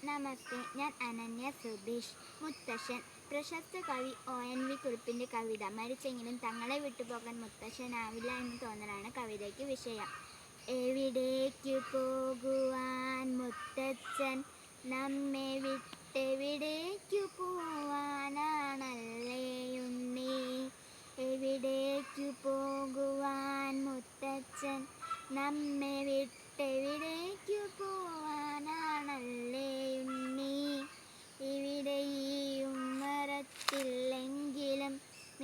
നമസ്തേ, ഞാൻ അനന്യ സുധീഷ്. മുത്തശ്ശൻ. പ്രശസ്ത കവി ONV കുറുപ്പിൻ്റെ കവിത. മരിച്ചെങ്കിലും തങ്ങളെ വിട്ടുപോകാൻ മുത്തശ്ശനാവില്ല എന്ന് തോന്നലാണ് കവിതയ്ക്ക് വിഷയം. എവിടേക്കു പോകുവാൻ മുത്തച്ഛൻ, നമ്മെ വിട്ടെവിടേക്കു പോവാനാണല്ലേ ഉണ്ണി. എവിടേക്കു പോകുവാൻ മുത്തച്ഛൻ, നമ്മെ വിട്ടെവിടേക്കു പോവാനാണല്ലേ ഉണ്ണി. ഇവിടെ ഈ ഉമ്മറത്തില്ലെങ്കിലും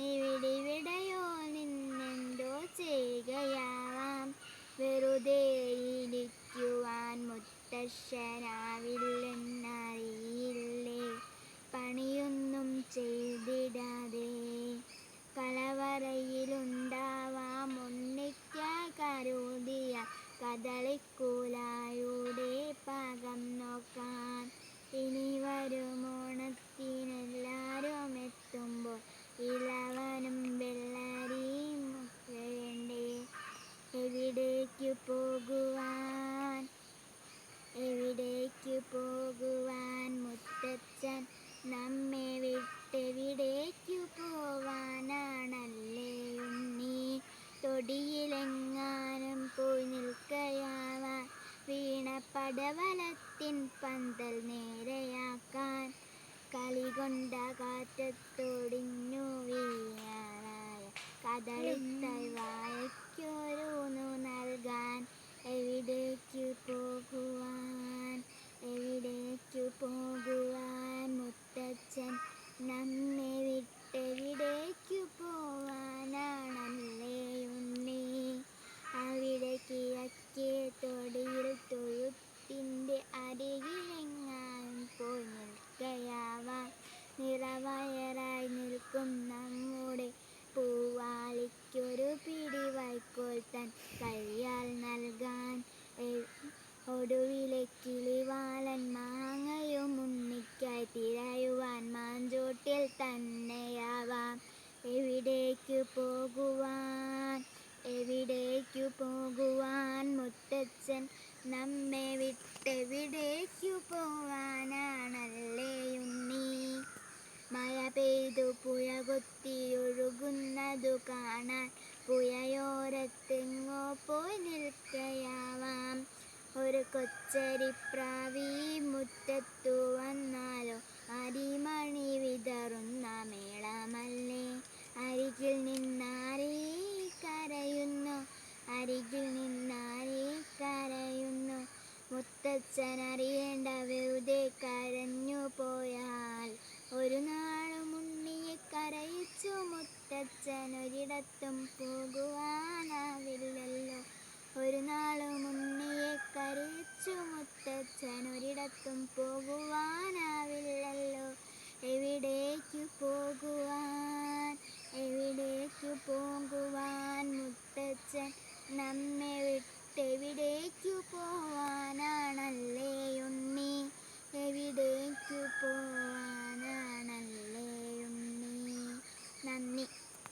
ഇവിടെവിടെയോ നിന്നെന്തോ ചെയ്യുകയാവാം. വെറുതെ ഇരിക്കുവാൻ മുത്തശ്ശനാവില്ലെന്നറിയില്ലേ. പണിയൊന്നും ചെയ്തിടാതെ കലവറയിലുണ്ടാവാം ഉണ്ണിക്കായി കരുതിയ കദളിക്കൂലായുടെ പാകം നോക്കാൻ. ഇനി വരും ഓണത്തിനെല്ലാരും എത്തുമ്പോൾ ഇളവനും വെള്ളരിയും വേണ്ടേ. എവിടേക്കു പോകുവാൻ, എവിടേക്കു പോകുവാൻ മുത്തച്ഛൻ, നമ്മെ വിട്ടെവിടേക്കു പോവാനാണല്ലേ ഉണ്ണി. തൊടിയിലെങ്ങാനും പോയി നിൽക്കയാവാൻ, വീണ പടവലത്തിൻ പന്തൽ നേരെയാക്കാൻ. കലികൊണ്ട കാറ്റത്തൊടിഞ്ഞു വീഴാറായ കദളിത്തൈ വാഴയ്ക്കൊരൂന്നു നൽകാൻ. എവിടേക്കു പോകുവാൻ, എവിടേക്കു പോകുവാൻ മുത്തച്ഛൻ, നമ്മെ വിട്ടെവിടേക്കു പോവാനാണല്ലേ ഉണ്ണി. അവിടെ കിഴക്കേ തൊടിയിൽ തൊഴുത്തിൻ്റെ അരികിലെങ്ങാനും പോയി നിൽക്കയാവാം. നിറവയറായി നിൽക്കും നമ്മുടെ പൂവാലിക്കൊരു പിടി വൈക്കോൽ തൻ കയ്യാൽ നൽകാൻ. ഒടുവിലെ കിളിവാലൻ മാങ്ങയും ഉണ്ണിക്കായി തിരയുവാൻ മാഞ്ചോട്ടിൽ തന്നെയാവാം. എവിടേക്കു പോകുവാൻ, എവിടേക്കു പോകുവാൻ മുത്തച്ഛൻ, നമ്മെ വിട്ടെവിടേക്കു പോവാനാണല്ലേ ഉണ്ണി. മഴ പെയ്തു പുഴ കൊത്തി ഒഴുകുന്നതു കാണാൻ പുഴയോരത്തെങ്ങോ പോയി നിൽക്കയാവാം. ഒരു കൊച്ചരിപ്രാവീ മുറ്റത്തു വന്നാലോ, അരിമണി വിതറുന്ന മേളമല്ലേ. അരികിൽ നിന്നാരേ കരയുന്നു, അരികിൽ നിന്നാരേ കരയുന്നു. മുത്തച്ഛനറിയേണ്ട, വെറുതെ കരഞ്ഞു പോയാൽ ഒരു നാളും ഉണ്ണിയെ കരയിച്ചു മുത്തച്ഛൻ ഒരിടത്തും പോകുവാനാവില്ലല്ലോ. ഒരു നാളും ഉണ്ണിയെ കരയിച്ചു മുത്തച്ഛൻ ഒരിടത്തും പോകുവാനാവില്ലല്ലോ. എവിടേക്കു പോകുവാൻ, എവിടേക്കു പോകുവാൻ മുത്തച്ഛൻ, നമ്മെ വിട്ടെവിടേക്കു പോവാൻ.